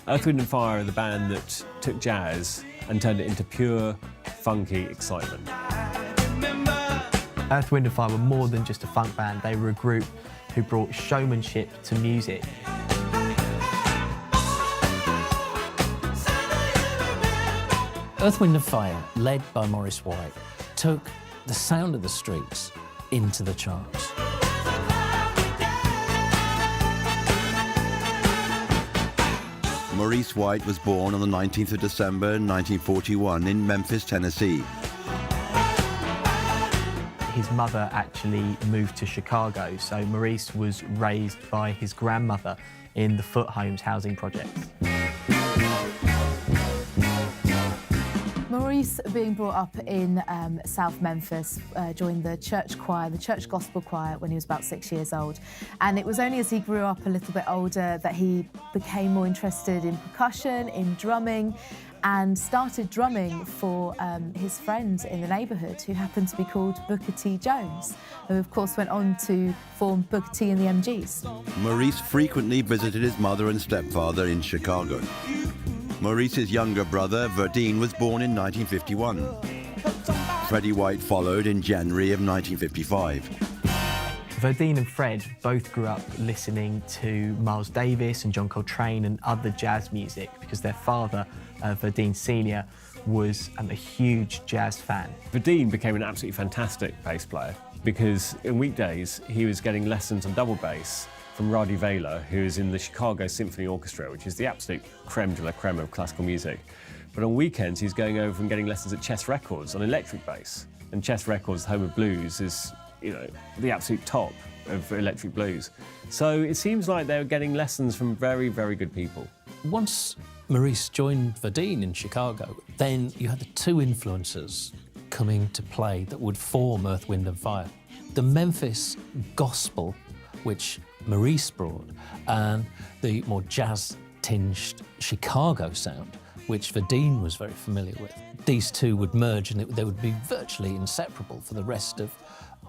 Earth, Wind & Fire are the band that took jazz and turned it into pure, funky excitement. Earth, Wind & Fire were more than just a funk band. They were a group who brought showmanship to music. Earth, Wind & Fire, led by Maurice White, took the sound of the streets into the charts. Maurice White was born on the 19th of December 1941 in Memphis, Tennessee. His mother actually moved to Chicago, so Maurice was raised by his grandmother in the Foot Homes housing projects. Maurice, being brought up in South Memphis, joined the church choir, the church gospel choir, when he was about 6 years old. And it was only as he grew up a little bit older that he became more interested in percussion, in drumming, and started drumming for his friend in the neighbourhood, who happened to be called Booker T. Jones, who of course went on to form Booker T and the MGs. Maurice frequently visited his mother and stepfather in Chicago. Maurice's younger brother, Verdine, was born in 1951. Freddie White followed in January of 1955. Verdine and Fred both grew up listening to Miles Davis and John Coltrane and other jazz music because their father, Verdine Sr., was a huge jazz fan. Verdine became an absolutely fantastic bass player because in weekdays he was getting lessons on double bass from Radi Vela, who is in the Chicago Symphony Orchestra, which is the absolute creme de la creme of classical music. But on weekends, he's going over and getting lessons at Chess Records on electric bass. And Chess Records, the home of blues, is, you know, the absolute top of electric blues. So it seems like they were getting lessons from very, very good people. Once Maurice joined Verdine in Chicago, then you had the two influences coming to play that would form Earth, Wind & Fire. The Memphis gospel, which Maurice brought, and the more jazz-tinged Chicago sound, which Verdine was very familiar with. These two would merge and they would be virtually inseparable for the rest of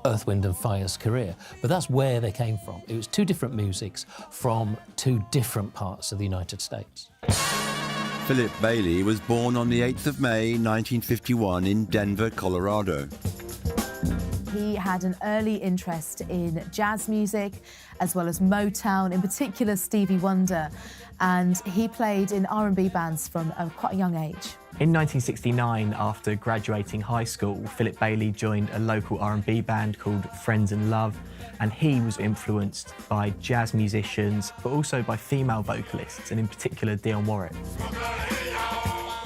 Earth, Wind & Fire's career. But that's where they came from. It was two different musics from two different parts of the United States. Philip Bailey was born on the 8th of May, 1951 in Denver, Colorado. He had an early interest in jazz music, as well as Motown, in particular Stevie Wonder, and he played in R&B bands from quite a young age. In 1969, after graduating high school, Philip Bailey joined a local R&B band called Friends in Love, and he was influenced by jazz musicians, but also by female vocalists, and in particular Dionne Warwick.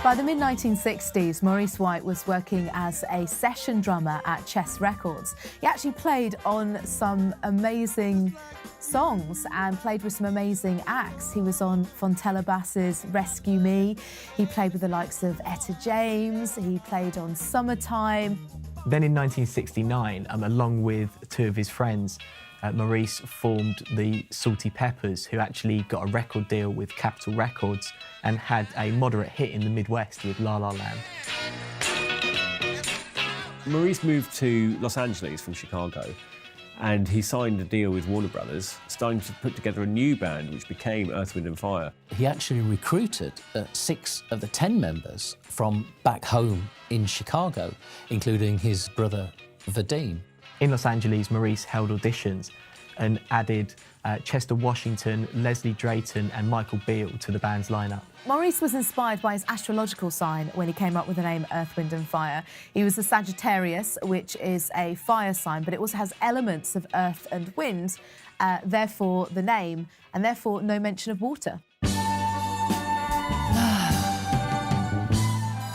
By the mid-1960s, Maurice White was working as a session drummer at Chess Records. He actually played on some amazing songs and played with some amazing acts. He was on Fontella Bass's Rescue Me. He played with the likes of Etta James. He played on Summertime. Then in 1969, along with two of his friends, Maurice formed the Salty Peppers, who actually got a record deal with Capitol Records and had a moderate hit in the Midwest with La La Land. Maurice moved to Los Angeles from Chicago, and he signed a deal with Warner Brothers, starting to put together a new band which became Earth, Wind & Fire. He actually recruited 6 of the 10 members from back home in Chicago, including his brother Verdine. In Los Angeles, Maurice held auditions and added Chester Washington, Leslie Drayton and Michael Beale to the band's lineup. Maurice was inspired by his astrological sign when he came up with the name Earth, Wind & Fire. He was a Sagittarius, which is a fire sign, but it also has elements of earth and wind, therefore the name, and therefore no mention of water.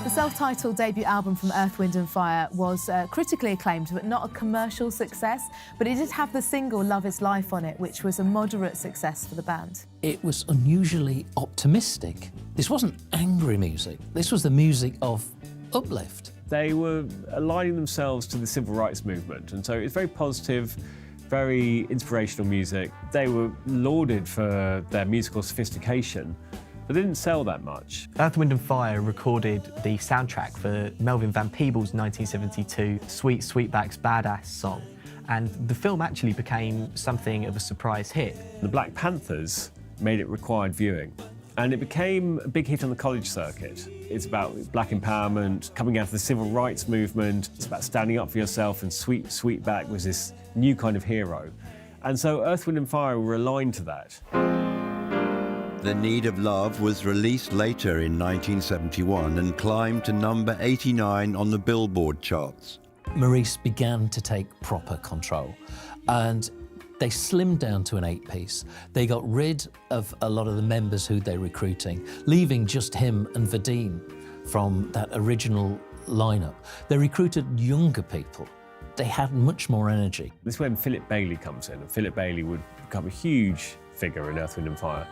The self-titled debut album from Earth, Wind & Fire was critically acclaimed, but not a commercial success. But it did have the single Love Is Life on it, which was a moderate success for the band. It was unusually optimistic. This wasn't angry music. This was the music of uplift. They were aligning themselves to the civil rights movement, and so it's very positive, very inspirational music. They were lauded for their musical sophistication, but they didn't sell that much. Earth, Wind & Fire recorded the soundtrack for Melvin Van Peebles' 1972 Sweet Sweetback's Badass song, and the film actually became something of a surprise hit. The Black Panthers made it required viewing, And it became a big hit on the college circuit. It's about black empowerment, coming out of the civil rights movement. It's about standing up for yourself, and Sweetback was this new kind of hero. And so Earth, Wind & Fire were aligned to that. The Need of Love was released later in 1971 and climbed to number 89 on the Billboard charts. Maurice began to take proper control, and they slimmed down to an 8-piece. They got rid of a lot of the members who they're recruiting, leaving just him and Verdine from that original lineup. They recruited younger people. They had much more energy. This is when Philip Bailey comes in, and Philip Bailey would become a huge figure in Earth, Wind & Fire.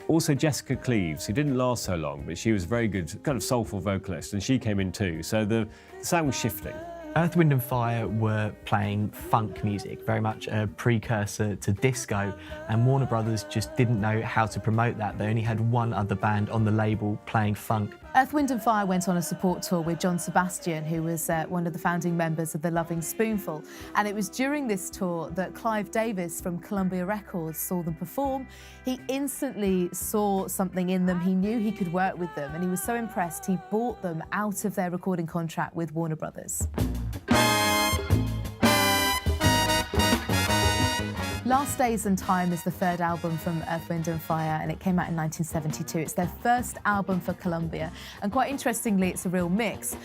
Also Jessica Cleaves, who didn't last so long, but she was a very good, kind of soulful vocalist, and she came in too. So the sound was shifting. Earth, Wind & Fire were playing funk music, very much a precursor to disco, and Warner Brothers just didn't know how to promote that. They only had one other band on the label playing funk. Earth, Wind & Fire went on a support tour with John Sebastian, who was one of the founding members of the Loving Spoonful. And it was during this tour that Clive Davis from Columbia Records saw them perform. He instantly saw something in them. He knew he could work with them, and he was so impressed he bought them out of their recording contract with Warner Brothers. Last Days and Time is the third album from Earth, Wind & Fire, and it came out in 1972. It's their first album for Columbia, and quite interestingly, it's a real mix.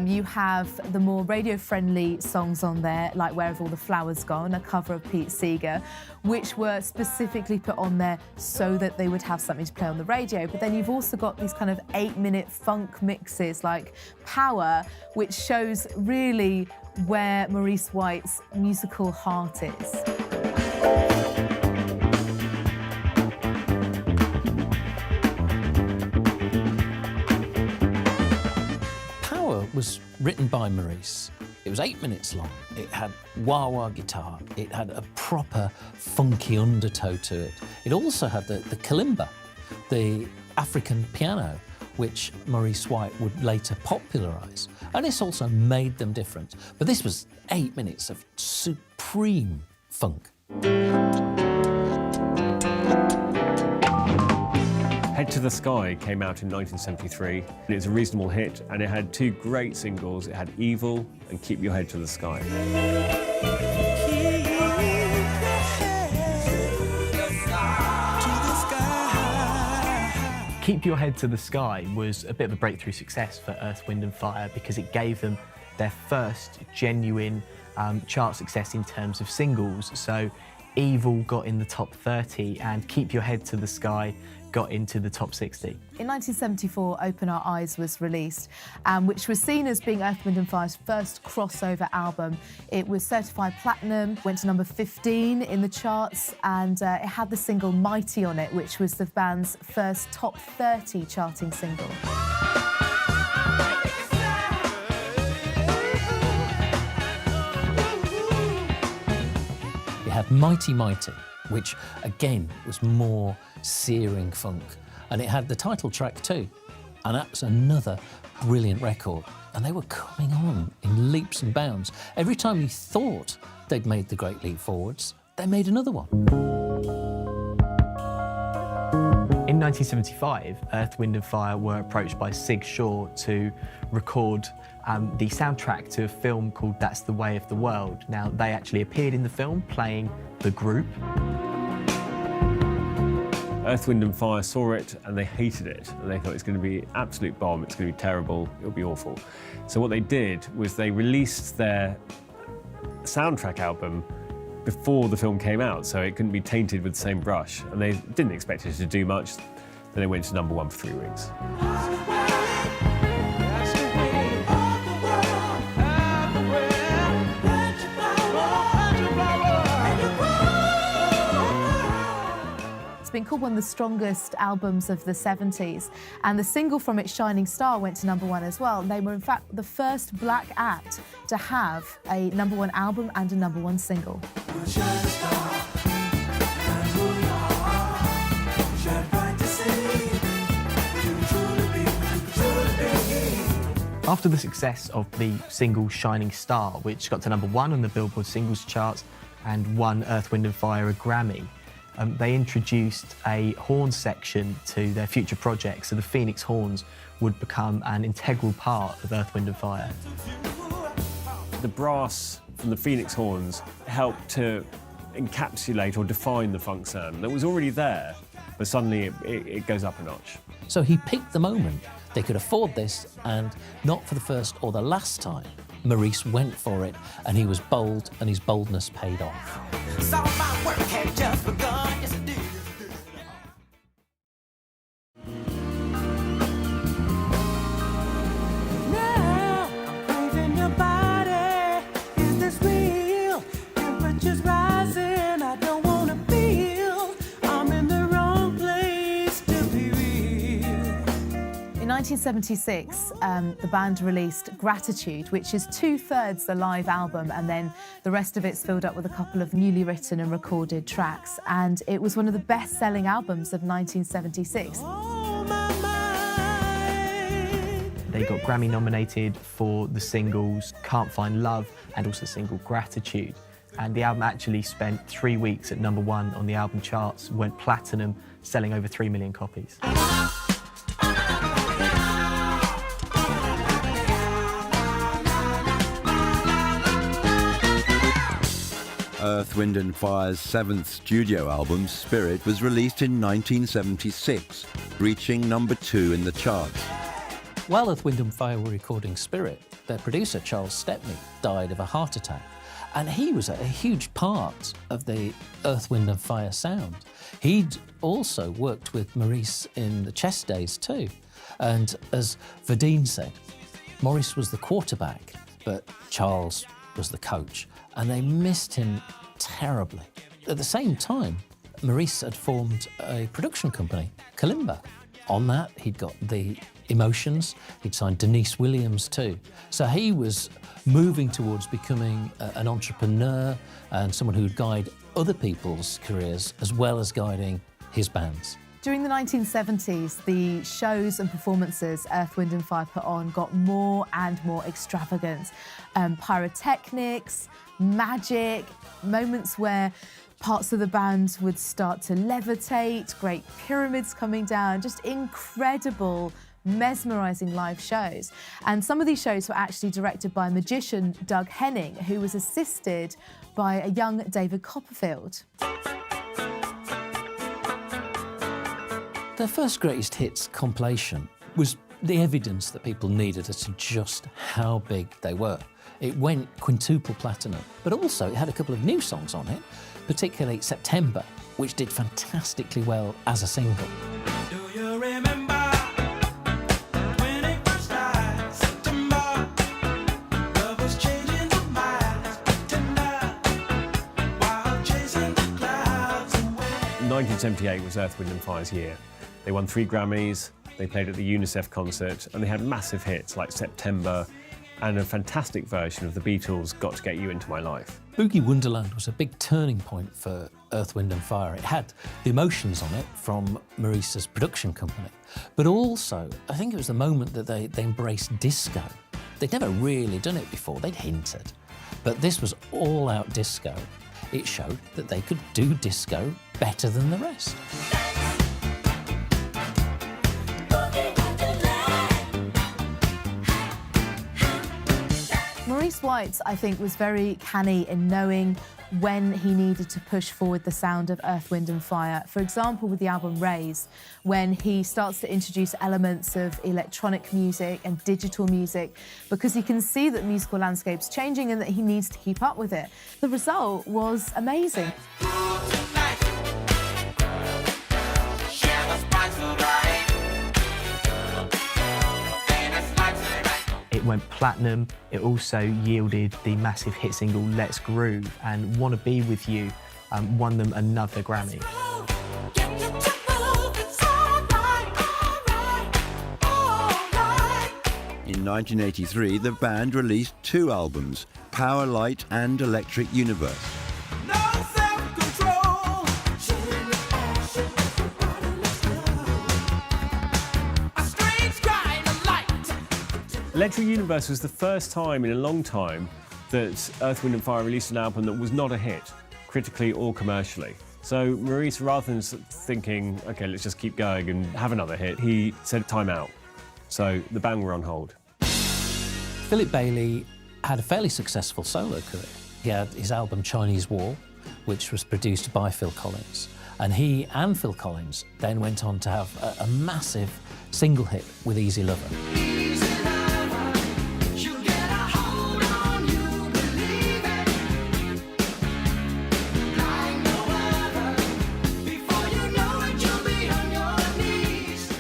You have the more radio-friendly songs on there, like Where Have All the Flowers Gone, a cover of Pete Seeger, which were specifically put on there so that they would have something to play on the radio. But then you've also got these kind of 8-minute funk mixes like Power, which shows really where Maurice White's musical heart is. Power was written by Maurice. It was 8 minutes long. It had wah-wah guitar. It had a proper funky undertow to it. It also had the kalimba, the African piano, which Maurice White would later popularise. And this also made them different. But this was 8 minutes of supreme funk. Head to the Sky came out in 1973. It was a reasonable hit, and it had two great singles. It had Evil and Keep Your Head to the Sky. Keep Your Head to the Sky was a bit of a breakthrough success for Earth, Wind & Fire because it gave them their first genuine chart success in terms of singles. So Evil got in the top 30 and Keep Your Head to the Sky got into the top 60. In 1974, Open Our Eyes was released, which was seen as being Earth, Wind & Fire's first crossover album. It was certified platinum, went to number 15 in the charts, and it had the single Mighty on it, which was the band's first top 30 charting single. You had Mighty Mighty, which again was more searing funk. And it had the title track too. And that was another brilliant record. And they were coming on in leaps and bounds. Every time you thought they'd made the great leap forwards, they made another one. In 1975, Earth, Wind & Fire were approached by Sig Shaw to record the soundtrack to a film called That's the Way of the World. Now, they actually appeared in the film playing the group. Earth, Wind & Fire saw it and they hated it. And they thought it's going to be an absolute bomb, it's going to be terrible, it'll be awful. So what they did was they released their soundtrack album before the film came out, so it couldn't be tainted with the same brush. And they didn't expect it to do much. Then it went to number 1 for 3 weeks. It's been called one of the strongest albums of the 70s, and the single from it, Shining Star, went to number 1 as well. They were in fact the first black act to have a number 1 album and a number 1 single. After the success of the single Shining Star, which got to number 1 on the Billboard singles charts and won Earth, Wind & Fire a Grammy, They introduced a horn section to their future project, so the Phoenix horns would become an integral part of Earth, Wind & Fire. The brass from the Phoenix horns helped to encapsulate or define the funk sound that was already there, but suddenly it goes up a notch. So he picked the moment. They could afford this, and not for the first or the last time, Maurice went for it, and he was bold, and his boldness paid off. Saw my work had just begun. Yes, it did. Now I'm craving your body. Is this real? Temperature's rising. I don't wanna feel I'm in the wrong place to be real. In 1976, the band released Gratitude, which is 2/3 the live album, and then the rest of it's filled up with a couple of newly written and recorded tracks. And it was one of the best-selling albums of 1976. Oh, my mind. They got Grammy nominated for the singles Can't Find Love and also the single Gratitude. And the album actually spent 3 weeks at #1 on the album charts, went platinum, selling over 3 million copies. Earth, Wind & Fire's 7th studio album, Spirit, was released in 1976, reaching #2 in the charts. While Earth, Wind & Fire were recording Spirit, their producer, Charles Stepney, died of a heart attack. And he was a huge part of the Earth, Wind & Fire sound. He'd also worked with Maurice in the Chess days too. And as Verdine said, Maurice was the quarterback, but Charles was the coach. And they missed him terribly. At the same time, Maurice had formed a production company, Kalimba. On that, he'd got the Emotions, he'd signed Denise Williams too. So he was moving towards becoming an entrepreneur and someone who would guide other people's careers as well as guiding his bands. During the 1970s, the shows and performances Earth, Wind & Fire put on got more and more extravagant. Pyrotechnics, magic, moments where parts of the band would start to levitate, great pyramids coming down, just incredible, mesmerising live shows. And some of these shows were actually directed by magician Doug Henning, who was assisted by a young David Copperfield. Their first greatest hits compilation was the evidence that people needed as to just how big they were. It went quintuple platinum, but also it had a couple of new songs on it, particularly September, which did fantastically well as a single. Do you remember when it first started? September, love was changing the minds, tender, while chasing the clouds away. 1978 was Earth, Wind & Fire's year. They won 3 Grammys, they played at the UNICEF concert, and they had massive hits like September and a fantastic version of the Beatles' Got to Get You Into My Life. Boogie Wonderland was a big turning point for Earth, Wind & Fire. It had the Emotions on it from Maurice's production company, but also I think it was the moment that they embraced disco. They'd never really done it before, they'd hinted, but this was all-out disco. It showed that they could do disco better than the rest. Maurice White, I think, was very canny in knowing when he needed to push forward the sound of Earth, Wind & Fire. For example, with the album Raise, when he starts to introduce elements of electronic music and digital music, because he can see that the musical landscape's changing and that he needs to keep up with it. The result was amazing. It went platinum. It also yielded the massive hit single Let's Groove, and Wanna Be With You won them another Grammy. In 1983, the band released 2 albums, Power Light and Electric Universe. No self-control. A strange kind of light. Electric Universe was the first time in a long time that Earth, Wind & Fire released an album that was not a hit, critically or commercially. So Maurice, rather than thinking, OK, let's just keep going and have another hit, he said, time out. So the band were on hold. Philip Bailey had a fairly successful solo career. He had his album Chinese Wall, which was produced by Phil Collins. And he and Phil Collins then went on to have a massive single hit with Easy Lover.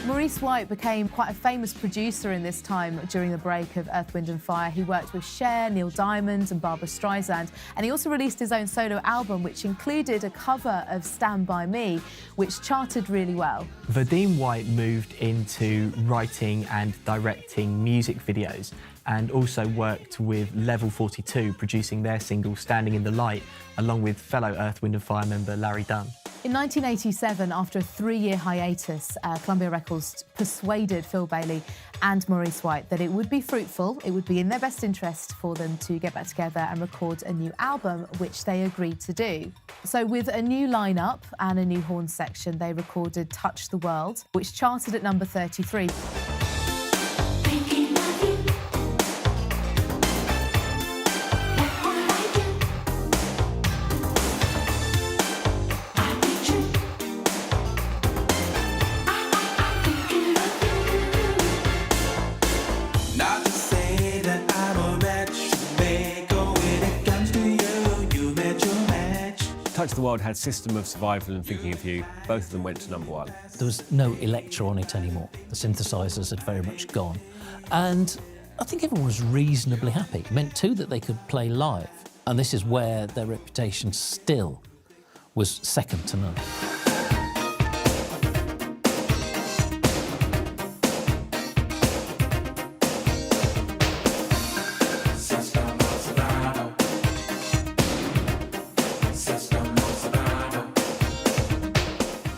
Maurice White became quite a famous producer in this time during the break of Earth, Wind & Fire. He worked with Cher, Neil Diamond and Barbra Streisand, and he also released his own solo album which included a cover of Stand By Me, which charted really well. Verdine White moved into writing and directing music videos and also worked with Level 42, producing their single Standing in the Light, along with fellow Earth, Wind & Fire member Larry Dunn. In 1987, after a 3-year hiatus, Columbia Records persuaded Phil Bailey and Maurice White that it would be fruitful, it would be in their best interest for them to get back together and record a new album, which they agreed to do. So with a new lineup and a new horn section, they recorded Touch the World, which charted at number 33. Touch the World had System of Survival and Thinking of You. Both of them went to number 1. There was no electro on it anymore. The synthesizers had very much gone. And I think everyone was reasonably happy. It meant too that they could play live. And this is where their reputation still was second to none.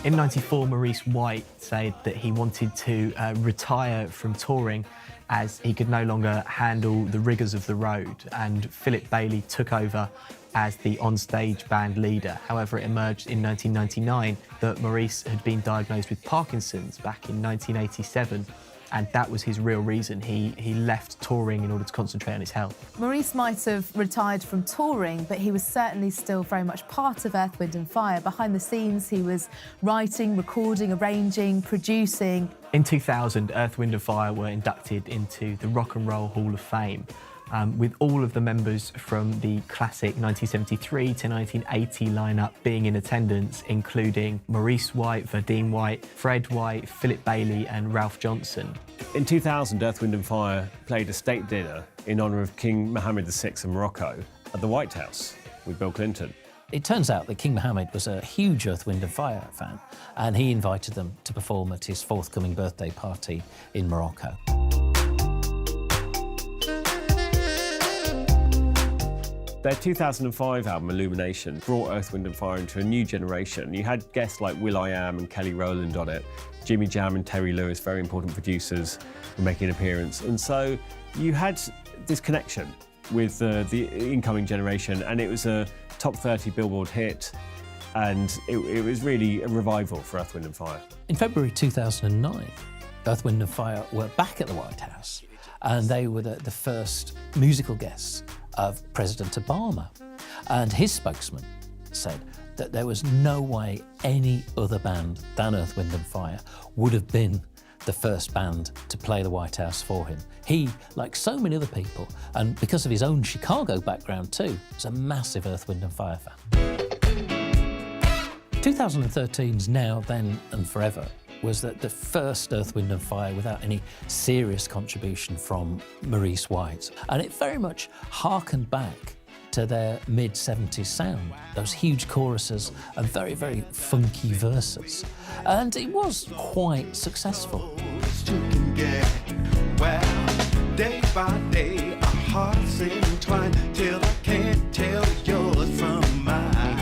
In '94, Maurice White said that he wanted to retire from touring as he could no longer handle the rigours of the road, and Philip Bailey took over as the onstage band leader. However, it emerged in 1999 that Maurice had been diagnosed with Parkinson's back in 1987, and that was his real reason. He left touring in order to concentrate on his health. Maurice might have retired from touring, but he was certainly still very much part of Earth, Wind & Fire. Behind the scenes, he was writing, recording, arranging, producing. In 2000, Earth, Wind & Fire were inducted into the Rock and Roll Hall of Fame, with all of the members from the classic 1973 to 1980 lineup being in attendance, including Maurice White, Verdine White, Fred White, Philip Bailey and Ralph Johnson. In 2000, Earth, Wind & Fire played a state dinner in honour of King Mohammed VI of Morocco at the White House with Bill Clinton. It turns out that King Mohammed was a huge Earth, Wind & Fire fan, and he invited them to perform at his forthcoming birthday party in Morocco. Their 2005 album, Illumination, brought Earth, Wind & Fire into a new generation. You had guests like will.i.am and Kelly Rowland on it. Jimmy Jam and Terry Lewis, very important producers, were making an appearance. And so you had this connection with the incoming generation, and it was a top 30 Billboard hit, and it was really a revival for Earth, Wind & Fire. In February 2009, Earth, Wind & Fire were back at the White House, and they were the first musical guests of President Obama. And his spokesman said that there was no way any other band than Earth, Wind & Fire would have been the first band to play the White House for him. He, like so many other people, and because of his own Chicago background too, was a massive Earth, Wind & Fire fan. 2013's Now, Then and Forever was the first Earth, Wind & Fire without any serious contribution from Maurice White. And it very much harkened back to their mid-70s sound, those huge choruses and very, very funky verses. And it was quite successful. Day by day, our hearts entwine till I can't tell yours from mine.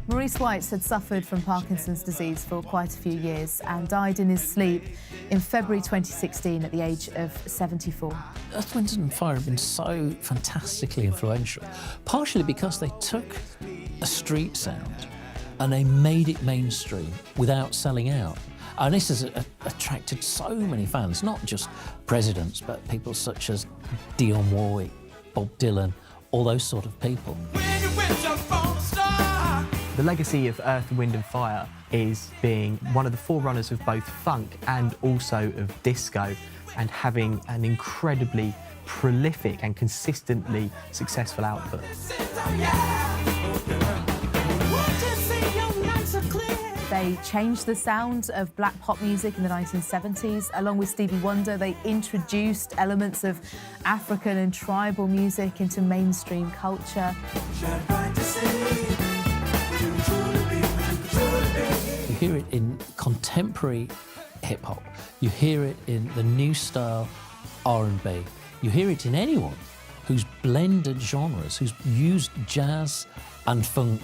Maurice White had suffered from Parkinson's disease for quite a few years and died in his sleep in February 2016 at the age of 74. Earth, Wind & Fire have been so fantastically influential, partially because they took a street sound and they made it mainstream without selling out. And this has attracted so many fans, not just presidents, but people such as Dionne Warwick, Bob Dylan, all those sort of people. The legacy of Earth, Wind and Fire is being one of the forerunners of both funk and also of disco, and having an incredibly prolific and consistently successful output. They changed the sound of black pop music in the 1970s. Along with Stevie Wonder, they introduced elements of African and tribal music into mainstream culture. You hear it in contemporary hip-hop. You hear it in the new style R&B. You hear it in anyone who's blended genres, who's used jazz and funk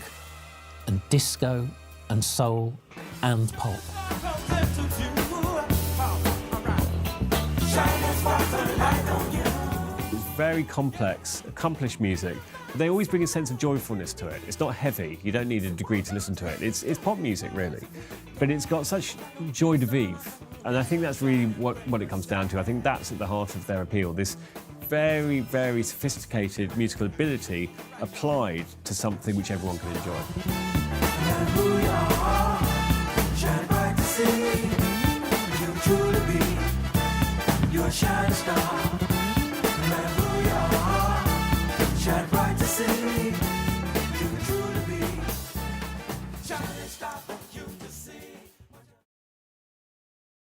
and disco and soul and pop. It's very complex, accomplished music, but they always bring a sense of joyfulness to it. It's not heavy, you don't need a degree to listen to it. It's pop music, really. But it's got such joie de vivre, and I think that's really what it comes down to. I think that's at the heart of their appeal, this very, very sophisticated musical ability applied to something which everyone can enjoy. Shining star, man, who you are, shine bright to see, you can truly be, shining star.